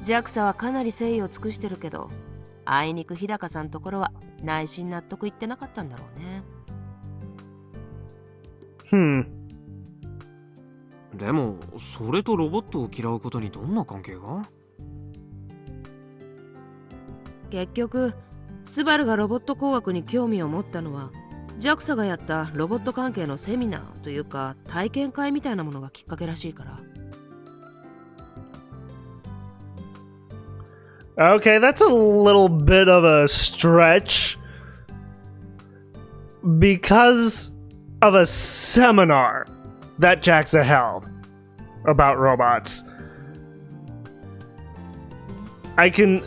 JAXA はかなり誠意を尽くしてるけど、あいにく日高さんところは内心納得いってなかったんだろうね。でも、それとロボットを嫌うことにどんな関係が？結局、スバルがロボット工学に興味を持ったのは、JAXA がやったロボット関係のセミナーというか体験会みたいなものがきっかけらしいから。Okay, that's a little bit of a stretch. Because of a seminar that JAXA held about robots. I can...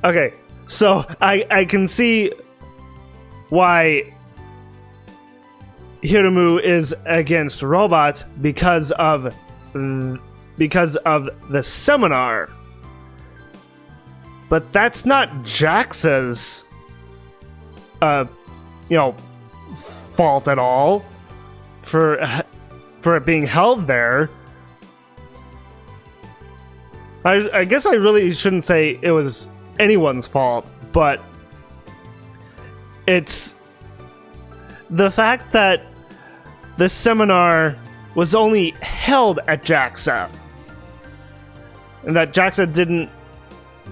Okay, so I can see why Hiromu is against robots because of the seminar. But that's not JAXA's fault at all for it being held there. I guess I really shouldn't say it was anyone's fault, but it's the fact that the seminar was only held at JAXA, and that JAXA didn't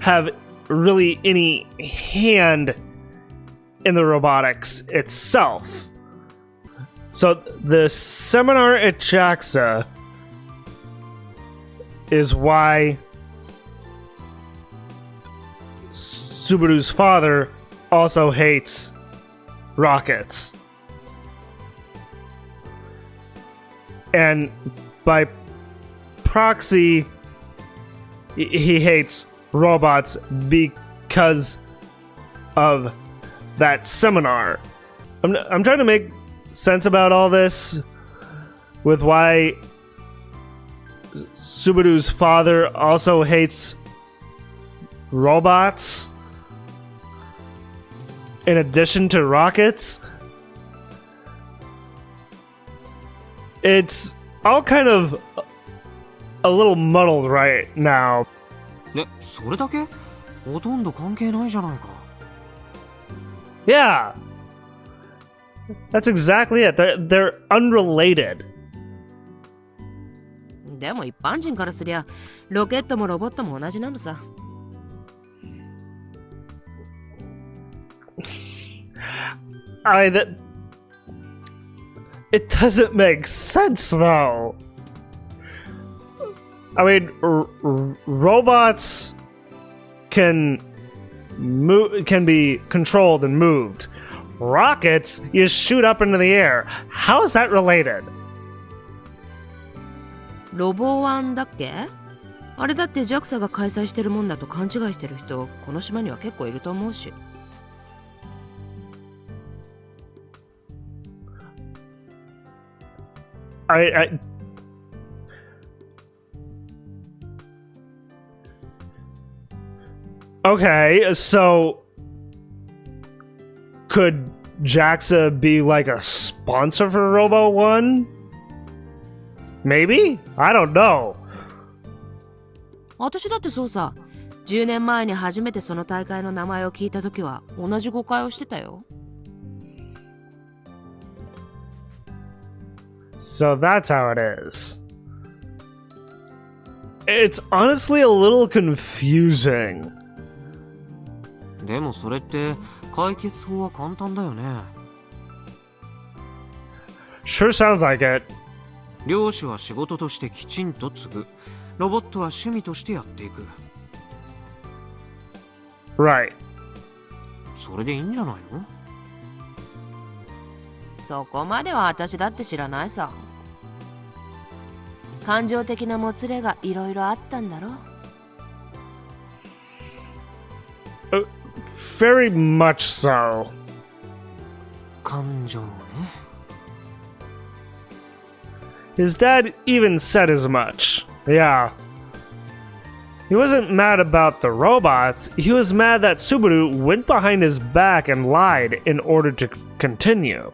have really any hand in the robotics itself. So the seminar at JAXA is why Subaru's father also hates rockets. And by proxy, he hates robots because of that seminar. I'm trying to make sense about all this with why Subaru's father also hates robots in addition to rockets. It's all kind of a little muddled right now. ね、それだけ？ほとんど関係ないじゃないか。Yeah, that's exactly it. They're unrelated. でも一般人からすりゃロケットもロボットも同じなのさ。It doesn't make sense though. I mean, robots can be controlled and moved. Rockets, you shoot up into the air. How is that related? ロボワンだっけ？あれだって JAXA が開催してるもんだと勘違いしてる人、この島には結構いると思うし。Okay, so could JAXA be like a sponsor for Robo One? Maybe? I don't know. 私だってそうさ。10年前に初めてその大会の名前を聞いたときは同じ誤解をしてたよ。So that's how it is. It's honestly a little confusing. でもそれって解決法は簡単だよね。Sure sounds like it. 漁師は仕事としてきちんと継ぐ。ロボットは趣味としてやっていく。Right. それでいいんじゃないの？そこまでは私だって知らないさ。感情的なもつれがいろいろあったんだろ。Very much so. 感情ね。His dad even said as much. Yeah. He wasn't mad about the robots, he was mad that Subaru went behind his back and lied in order to continue.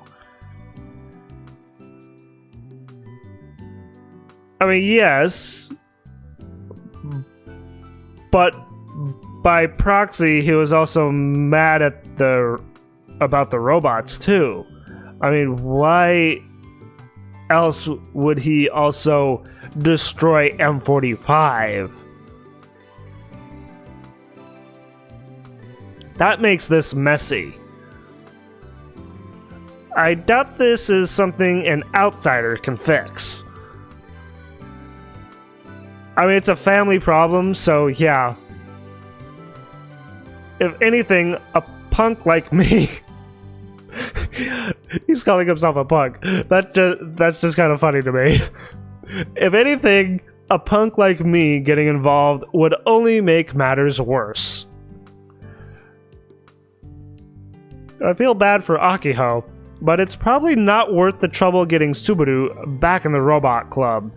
I mean, yes, but by proxy, he was also mad at about the robots too. I mean, why else would he also destroy M45? That makes this messy. I doubt this is something an outsider can fix. I mean, it's a family problem, so yeah. If anything, a punk like me... He's calling himself a punk. That's just kind of funny to me. If anything, a punk like me getting involved would only make matters worse. I feel bad for Akiho, but it's probably not worth the trouble getting Subaru back in the robot club.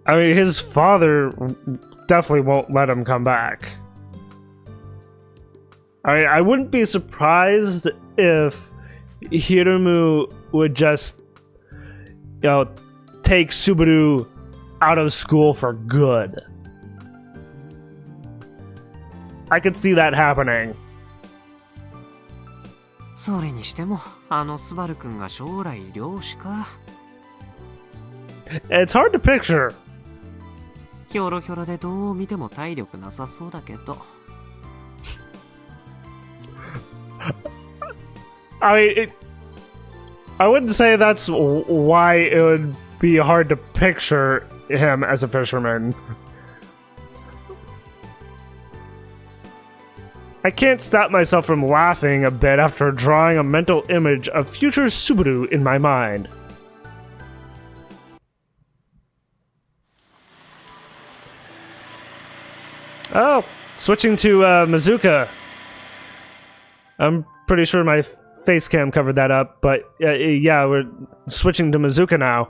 I mean, his father definitely won't let him come back. I wouldn't be surprised if Hiromu would just, take Subaru out of school for good. I could see that happening. それにしても、あのスバル君が将来漁師か。It's hard to picture. ひょろひょろでどう見ても体力なさそうだけど。I wouldn't say that's why it would be hard to picture him as a fisherman. I can't stop myself from laughing a bit after drawing a mental image of future Subaru in my mind. Oh, switching to Mizuka. I'm pretty sure my face cam covered that up, but yeah, we're switching to Mizuka now.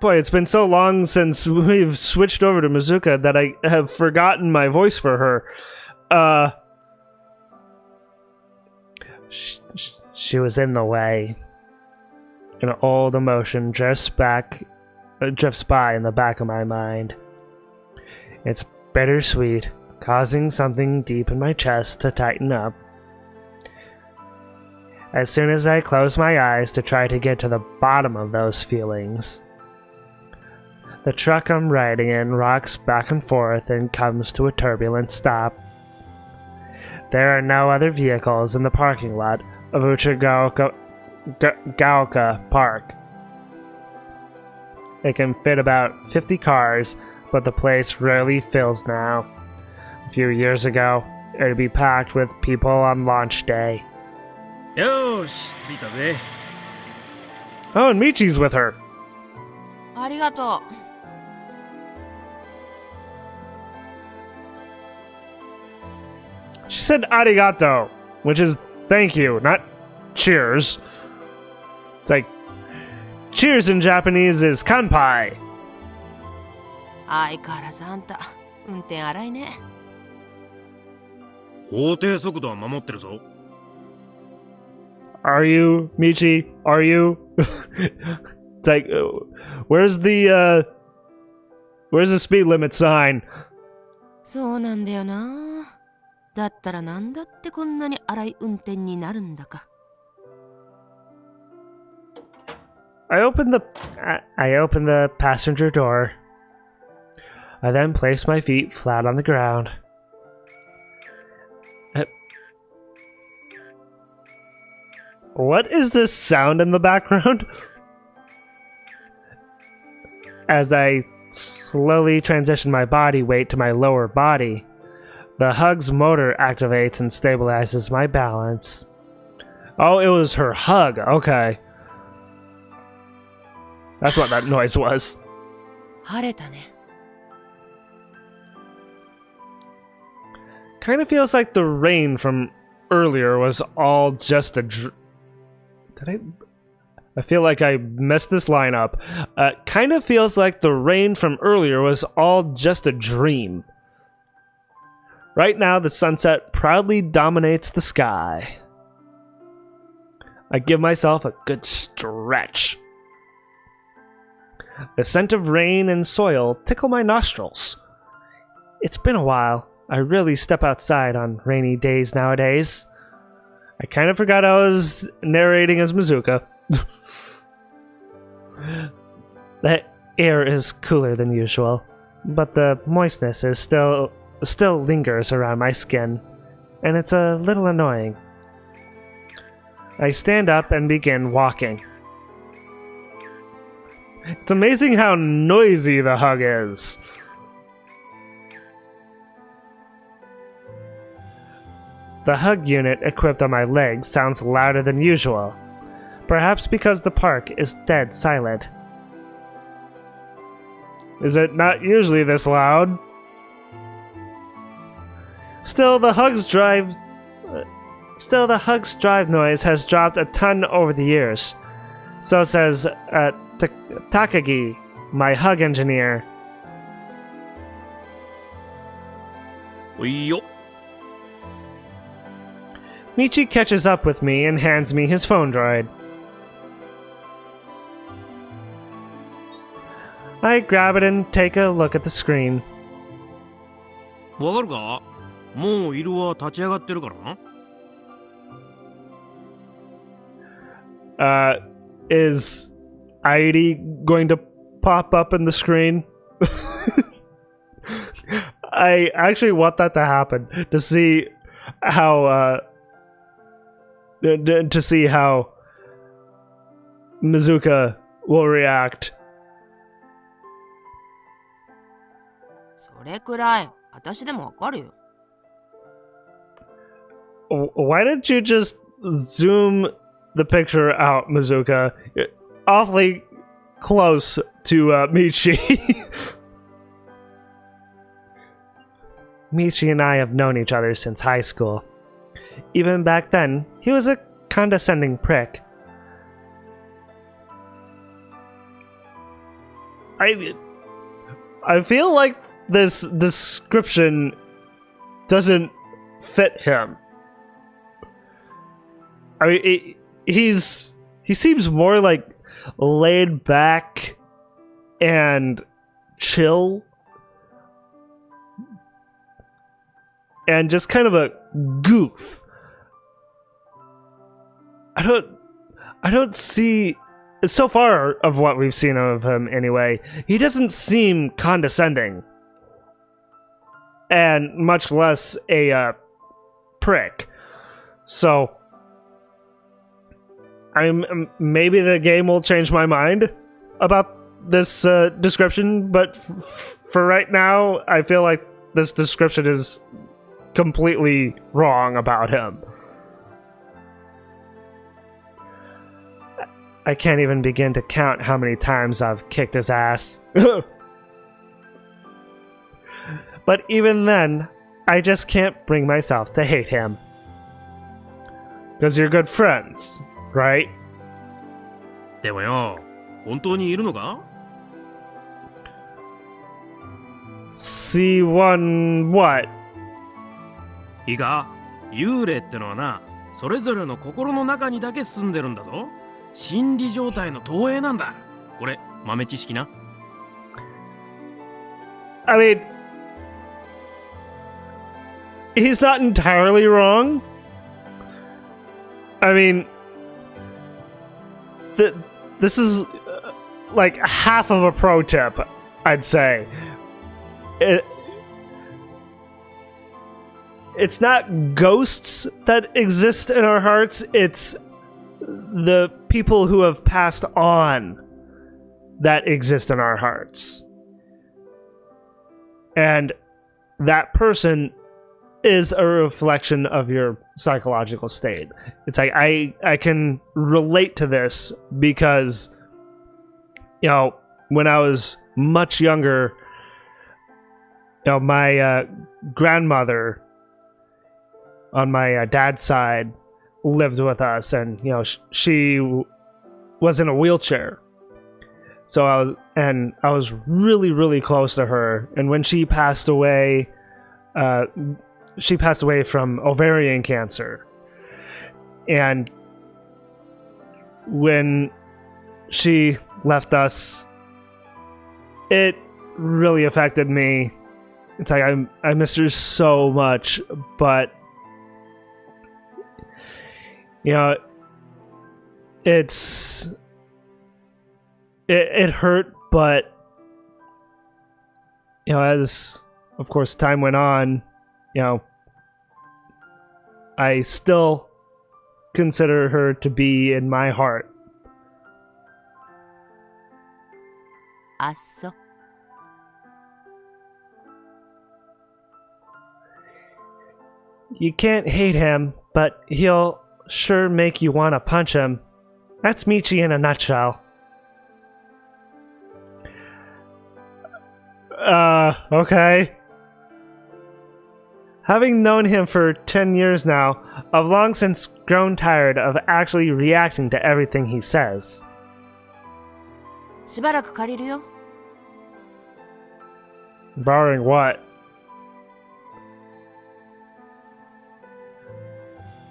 Boy, it's been so long since we've switched over to Mizuka that I have forgotten my voice for her. She was in the way. An old emotion drifts by in the back of my mind. It's bittersweet, causing something deep in my chest to tighten up. As soon as I close my eyes to try to get to the bottom of those feelings, the truck I'm riding in rocks back and forth and comes to a turbulent stop. There are no other vehicles in the parking lot of Uchagaoka Park. It can fit about 50 cars, but the place rarely fills now. A few years ago, it would be packed with people on launch day. Yo, 着いたぜ。 Oh, and Michi's with her. ありがとう。She said arigato, which is thank you, not cheers. It's like, cheers in Japanese is kanpai. 相変わらずあんた、運転荒いね。法定速度は守ってるぞ。Are you, Michi? Are you? It's like, where's the speed limit sign? そうなんだよな。だったらなんだってこんなに荒い運転になるんだか。I opened the passenger door. I then placed my feet flat on the ground. What is this sound in the background? As I slowly transition my body weight to my lower body, the hug's motor activates and stabilizes my balance. Oh, it was her hug. Okay. That's what that noise was. 晴れたね。 Kind of feels like the rain from earlier was all just a I feel like I messed this line up. Kind of feels like the rain from earlier was all just a dream. Right now, the sunset proudly dominates the sky. I give myself a good stretch. The scent of rain and soil tickle my nostrils. It's been a while. I really step outside on rainy days nowadays. I kind of forgot I was narrating as Mizuka. The air is cooler than usual, but the moistness is still lingers around my skin, and it's a little annoying. I stand up and begin walking. It's amazing how noisy the hug is. The hug unit equipped on my legs sounds louder than usual, perhaps because the park is dead silent. Is it not usually this loud? Still, the hug's drive noise has dropped a ton over the years. So says Takagi, my hug engineer. おいよ。 Michi catches up with me and hands me his phone droid. I grab it and take a look at the screen. わかるか？もう色は立ち上がってるからな。Is ID going to pop up in the screen? I actually want that to happen to see how Mizuka will react. それくらい、私でもわかるよ。Why didn't you just zoom the picture out, Mizuka? You're awfully close to Michi. Michi and I have known each other since high school. Even back then, he was a condescending prick. I feel like this description doesn't fit him. I mean, he seems more like laid back and chill, and just kind of a goof. I don't see, so far of what we've seen of him anyway, he doesn't seem condescending, and much less a prick. So maybe the game will change my mind about this description, but for right now, I feel like this description is completely wrong about him. I can't even begin to count how many times I've kicked his ass. But even then, I just can't bring myself to hate him. Because you're good friends, right? でもよ、本当にいるのか？ C1 what? いいか？幽霊ってのはな、それぞれの心の中にだけ住んでるんだぞ。心理状態の投影なんだ。これ、豆知識な。I mean, he's not entirely wrong. I mean, this is like half of a pro tip, I'd say. It's not ghosts that exist in our hearts, it's the people who have passed on that exist in our hearts. And that person is a reflection of your psychological state. It's like I can relate to this because, you know, when I was much younger, you know, my grandmother on my dad's side lived with us, and you know, she was in a wheelchair. So I was really, really close to her, and when she passed away from ovarian cancer. And when she left us, it really affected me. It's like I missed her so much, but you know, it hurt, but you know, as of course time went on, you know, I still consider her to be in my heart. あっそ。 You can't hate him, but he'll sure make you want to punch him. That's Michi in a nutshell. Okay. Having known him for 10 years now, I've long since grown tired of actually reacting to everything he says. しばらく借りるよ。 Borrowing what?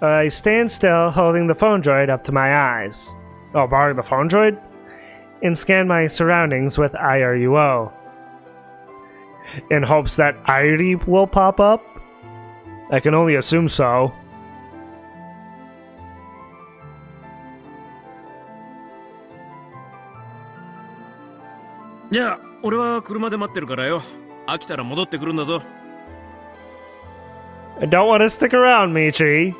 I stand still, holding the phone droid up to my eyes. Oh, borrowing the phone droid? And scan my surroundings with IRUO. In hopes that Airi will pop up? I can only assume so. じゃあ、俺は車で待ってるからよ。飽きたら戻ってくるんだぞ。I don't want to stick around, Michi.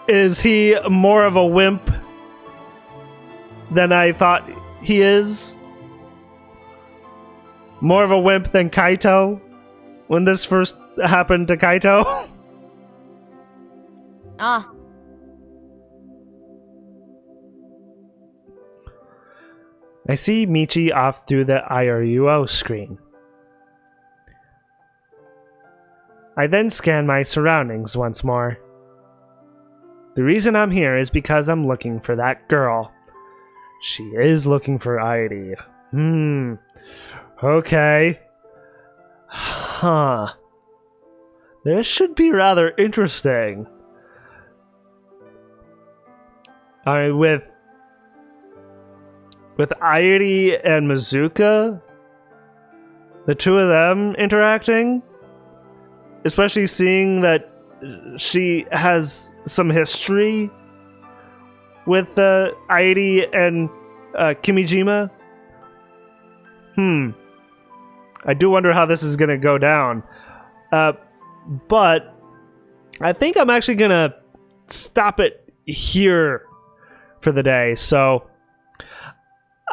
Is he more of a wimp than I thought he is? More of a wimp than Kaito? When this first happened to Kaito? ああ。 I see Michi off through the IRUO screen. I then scan my surroundings once more. The reason I'm here is because I'm looking for that girl. She is looking for Airi. Okay. Huh. This should be rather interesting. With Airi and Mizuka, the two of them interacting, especially seeing that she has some history with Airi and Kimijima. I do wonder how this is going to go down. But I think I'm actually going to stop it here for the day. So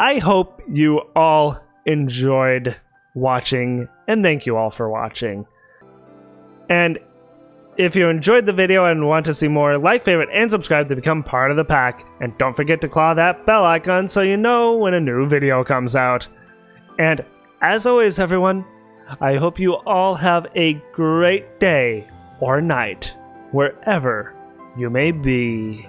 I hope you all enjoyed watching, and thank you all for watching. And if you enjoyed the video and want to see more, like, favorite, and subscribe to become part of the pack. And don't forget to claw that bell icon so you know when a new video comes out. And as always, everyone, I hope you all have a great day or night, wherever you may be.